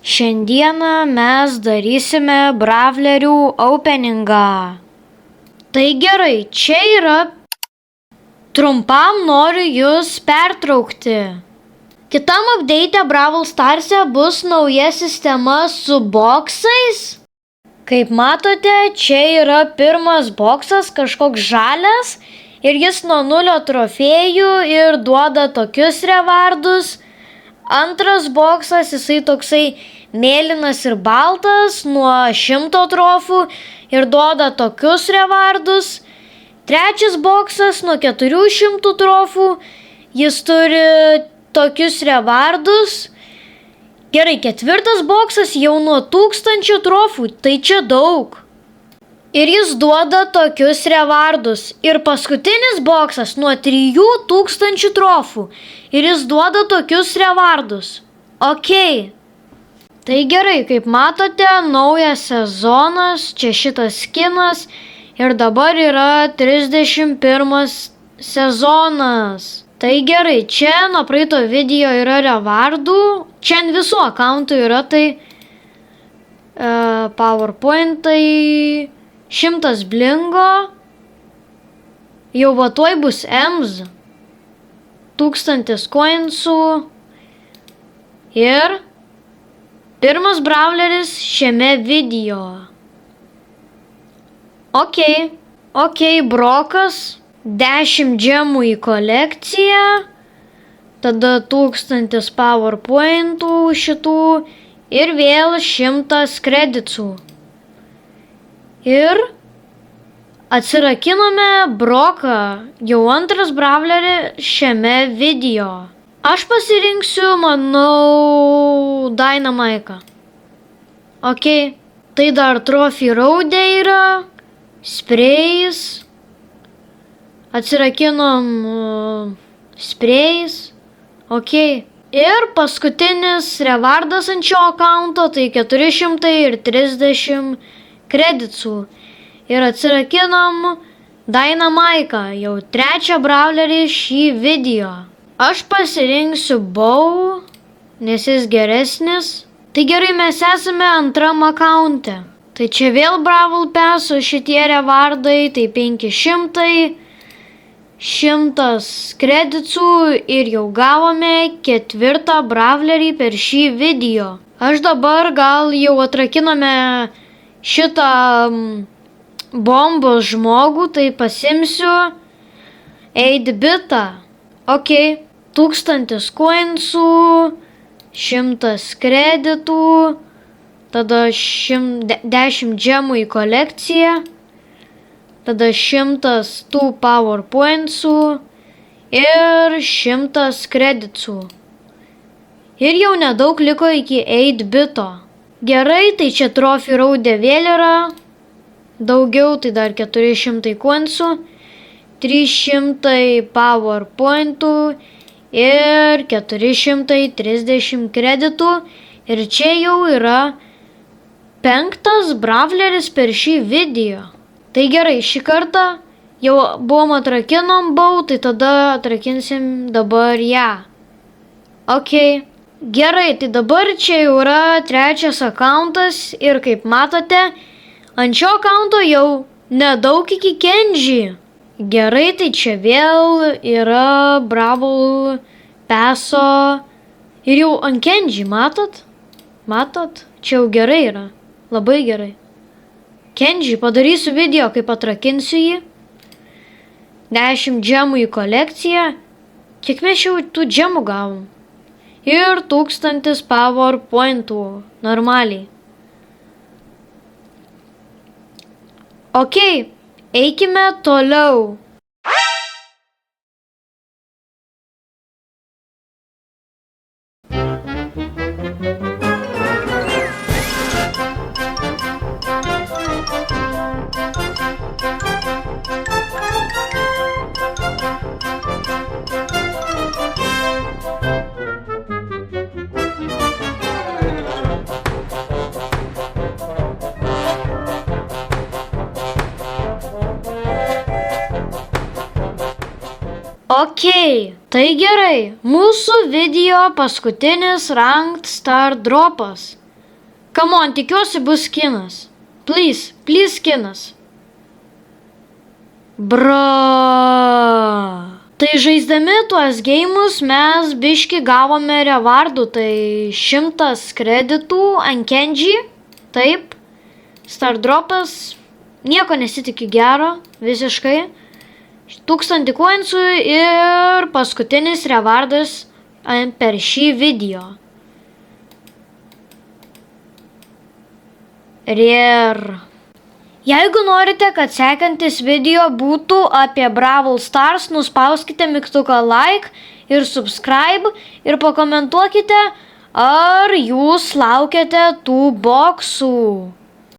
Šiandieną mes darysime bravlerių openingą. Tai gerai, čia yra. Trumpam noriu jūs pertraukti. Kitam update Brawl Stars'e bus nauja sistema su boksais. Kaip matote, čia yra pirmas boksas, kažkoks žalias, ir jis nuo 0 trofėjų ir duoda tokius rewardus. Antras boksas, jisai toksai mėlynas ir baltas, nuo 100 trofų ir duoda tokius rewardus. Trečias boksas nuo 400 trofų, jis turi tokius rewardus. Gerai, ketvirtas boksas jau nuo 1000 trofų, tai čia daug. Ir jis duoda tokius rewardus. Ir paskutinis boksas nuo 3000 trofų. Ir jis duoda tokius rewardus. Ok. Tai gerai, kaip matote, naujas sezonas, čia šitas skinas. Ir dabar yra 31 sezonas. Tai gerai, čia nuo praeito video yra rewardų. Čia ant visų akauntų yra tai PowerPointai. 100 blingo, jau va tuoj bus Ems, 1000 coinsų ir pirmas brawleris šiame video. Ok, Brokas, 10 džemų į kolekciją, tada 1000 PowerPointų šitų ir vėl 100 kreditų. Ir atsirakinome Broką, jau antras brawleris šiame video. Aš pasirinksiu, manau, Dynamite'ą. Ok, tai dar Trophy Road'e yra, sprėjais. Atsirakinom sprėjais. Ok. Ir paskutinis rewardas ant šio akaunto, tai 430 kreditų. Ir atsirakinom Dynamite'ą, jau trečią brawlerį šį video. Aš pasirinksiu Bow, nes jis geresnis. Tai gerai, mes esame antram akaunte. Tai čia vėl Brawl Pass, šitie rewardai, tai 500, 100 kreditų ir jau gavome ketvirtą brawlerį per šį video. Aš dabar gal jau atrakinome šitą bombos žmogų, tai pasimsiu 8-bitą. Ok, 1000 coinsų, 100 kreditų, tada 10 džemų į kolekciją, tada 100 tų PowerPointsų ir 100 kreditų. Ir jau nedaug liko iki 8-bito. Gerai, tai čia Trophy Road'e vėl yra. Daugiau, tai dar 400 coinsų, 300 PowerPointų ir 430 kreditų. Ir čia jau yra 5. brawleris per šį video. Tai gerai, šį kartą jau buvom atrakinom Bow, tai tada atrakinsim dabar ją. Ok. Gerai, tai dabar čia jau yra trečias akauntas ir kaip matote, ant šio akaunto jau nedaug iki Kenji. Gerai, tai čia vėl yra Brawl Pass'o ir jau ant Kenji, matot? Matot? Čia jau gerai yra, labai gerai. Kenji, padarysiu video, kaip atrakinsiu jį. 10 džemų į kolekciją. Kiek mes jau tų džemų gavom? Ir 1000 PowerPointų, normaliai. Ok, eikime toliau. Ok, tai gerai, mūsų video paskutinis Ranked Star dropas. Come on, tikiuosi bus skinas. Please, please skinas. Bra. Tai žaisdami tuos geimus mes biški gavome rewardų, tai 100 kreditų ant Kenji, taip, Stardropas, nieko nesitikiu gero, visiškai, 1000 coinsų ir paskutinis rewardas per šį video. Jeigu norite, kad sekantis video būtų apie Brawl Stars, nuspauskite mygtuką like ir subscribe ir pakomentuokite, ar jūs laukiate tų boksų.